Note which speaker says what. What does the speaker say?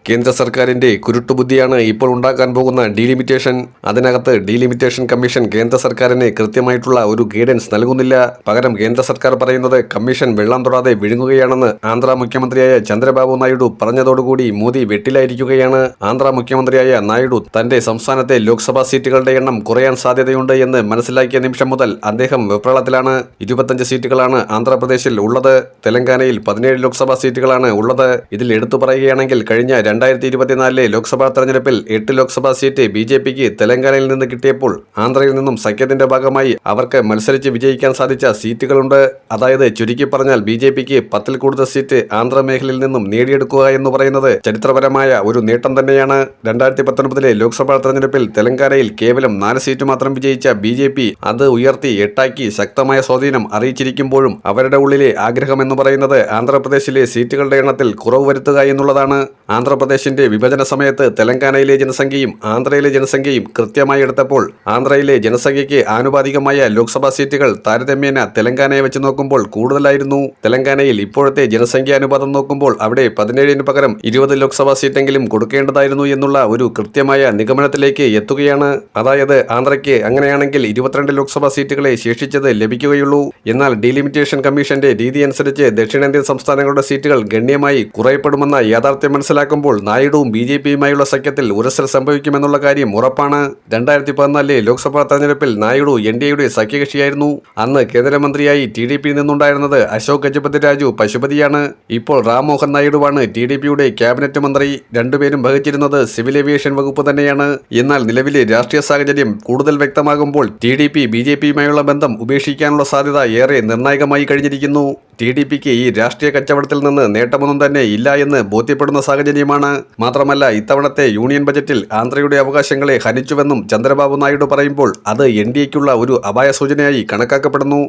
Speaker 1: കേന്ദ്ര സർക്കാരിന്റെ കുരുട്ടുബുദ്ധിയാണ് ഇപ്പോൾ ഉണ്ടാക്കാൻ പോകുന്ന ഡീലിമിറ്റേഷൻ. അതിനകത്ത് ഡീലിമിറ്റേഷൻ കമ്മീഷൻ കേന്ദ്ര സർക്കാരിന് കൃത്യമായിട്ടുള്ള ഒരു ഗൈഡൻസ് നൽകുന്നില്ല. പകരം കേന്ദ്ര സർക്കാർ പറയുന്നത് കമ്മീഷൻ വെള്ളം തൊടാതെ വിഴുങ്ങുകയാണെന്ന് ആന്ധ്ര മുഖ്യമന്ത്രിയായ ചന്ദ്രബാബു നായിഡു പറഞ്ഞതോടുകൂടി മോദി വെട്ടിലായിരിക്കുകയാണ്. ആന്ധ്ര മുഖ്യമന്ത്രിയായ നായിഡു തന്റെ സംസ്ഥാനത്തെ ലോക്സഭാ സീറ്റുകളുടെ എണ്ണം കുറയാൻ സാധ്യതയുണ്ട് എന്ന് മനസ്സിലാക്കിയ നിമിഷം മുതൽ അദ്ദേഹം വെപ്രാളത്തിലാണ്. 25 സീറ്റുകളാണ് ആന്ധ്രാപ്രദേശിൽ ഉള്ളത്. തെലങ്കാനയിൽ 17 ലോക്സഭാ സീറ്റുകളാണ് ഉള്ളത്. ഇതിൽ എടുത്തു പറയുകയാണെങ്കിൽ കഴിഞ്ഞ 2024 ലോക്സഭാ തെരഞ്ഞെടുപ്പിൽ 8 ലോക്സഭാ സീറ്റ് BJPക്ക് തെലങ്കാനയിൽ നിന്ന് കിട്ടിയപ്പോൾ ആന്ധ്രയിൽ നിന്നും സഖ്യത്തിന്റെ ഭാഗമായി അവർക്ക് മത്സരിച്ച് വിജയിക്കാൻ സാധിച്ച സീറ്റുകളുണ്ട്. അതായത് ചുരുക്കി പറഞ്ഞാൽ BJPക്ക് 10ൽ കൂടുതൽ സീറ്റ് ആന്ധ്ര മേഖലയിൽ നിന്നും നേടിയെടുക്കുക എന്ന് പറയുന്നത് ചരിത്രപരമായ ഒരു നേട്ടം തന്നെയാണ്. 2019 ലോക്സഭാ തെരഞ്ഞെടുപ്പിൽ തെലങ്കാനയിൽ കേവലം 4 സീറ്റ് മാത്രം വിജയിച്ച BJP അത് ഉയർത്തി 8ആക്കി ശക്തമായ സ്വാധീനം അറിയിച്ചിരിക്കുമ്പോഴും അവരുടെ ഉള്ളിലെ ആഗ്രഹം എന്ന് പറയുന്നത് ആന്ധ്രാപ്രദേശിലെ സീറ്റുകളുടെ എണ്ണത്തിൽ കുറവ് വരുത്തുക എന്നുള്ളതാണ്. ആന്ധ്രാപ്രദേശിന്റെ വിഭജന സമയത്ത് തെലങ്കാനയിലെ ജനസംഖ്യയും ആന്ധ്രയിലെ ജനസംഖ്യയും കൃത്യമായി എടുത്തപ്പോൾ ആന്ധ്രയിലെ ജനസംഖ്യയ്ക്ക് ആനുപാതികമായ ലോക്സഭാ സീറ്റുകൾ താരതമ്യേന തെലങ്കാനയെ വെച്ച് നോക്കുമ്പോൾ കൂടുതലായിരുന്നു. തെലങ്കാനയിൽ ഇപ്പോഴത്തെ ജനസംഖ്യാനുപാതം നോക്കുമ്പോൾ അവിടെ 17 പകരം 20 ലോക്സഭാ സീറ്റെങ്കിലും കൊടുക്കേണ്ടതായിരുന്നു എന്നുള്ള ഒരു കൃത്യമായ നിഗമനത്തിലേക്ക് എത്തുകയാണ്. അതായത് ആന്ധ്രയ്ക്ക് അങ്ങനെയാണെങ്കിൽ 22 ലോക്സഭാ സീറ്റുകളെ ശേഷിച്ചത് ലഭിക്കുകയുള്ളൂ. എന്നാൽ ഡീലിമിറ്റേഷൻ കമ്മീഷന്റെ രീതി അനുസരിച്ച് ദക്ഷിണേന്ത്യൻ സംസ്ഥാനങ്ങളുടെ സീറ്റുകൾ ഗണ്യമായി കുറയപ്പെടുമെന്ന യാഥാർത്ഥ്യം മനസ്സിലാക്കുമ്പോൾ നായിഡുവും BJPയുമായുള്ള സഖ്യത്തിൽ ഉരസൽ സംഭവിക്കുമെന്നുള്ള കാര്യം ഉറപ്പാണ്. 2014 ലോക്സഭാ തെരഞ്ഞെടുപ്പിൽ നായിഡു NDAയുടെ സഖ്യകക്ഷിയായിരുന്നു. അന്ന് കേന്ദ്രമന്ത്രിയായി TDPയിൽ നിന്നുണ്ടായിരുന്നത് അശോക് ഗജപതി രാജു പശുപതിയാണ്. ഇപ്പോൾ റാം മോഹൻ നായിഡുവാണ് TDPയുടെ ക്യാബിനറ്റ് മന്ത്രി. രണ്ടുപേരും വഹിച്ചിരുന്നത് സിവിൽ ഏവിയേഷൻ വകുപ്പ് തന്നെയാണ്. എന്നാൽ നിലവിലെ രാഷ്ട്രീയ സാഹചര്യം കൂടുതൽ വ്യക്തമാകുമ്പോൾ TDP BJPയുമായുള്ള ബന്ധം ഉപേക്ഷിക്കാനുള്ള സാധ്യത ഏറെ നിർണായകമായി കഴിഞ്ഞിരിക്കുന്നു. TDPക്ക് ഈ രാഷ്ട്രീയ കച്ചവടത്തിൽ നിന്ന് നേട്ടമൊന്നും തന്നെ ഇല്ല എന്ന് ബോധ്യപ്പെടുന്ന സാഹചര്യമാണ്. മാത്രമല്ല ഇത്തവണത്തെ യൂണിയൻ ബജറ്റിൽ ആന്ധ്രയുടെ അവകാശങ്ങളെ ഹനിച്ചുവെന്നും ചന്ദ്രബാബു നായിഡു പറയുമ്പോൾ അത് NDAയ്ക്കുള്ള ഒരു അപായ സൂചനയായി കണക്കാക്കപ്പെടുന്നു.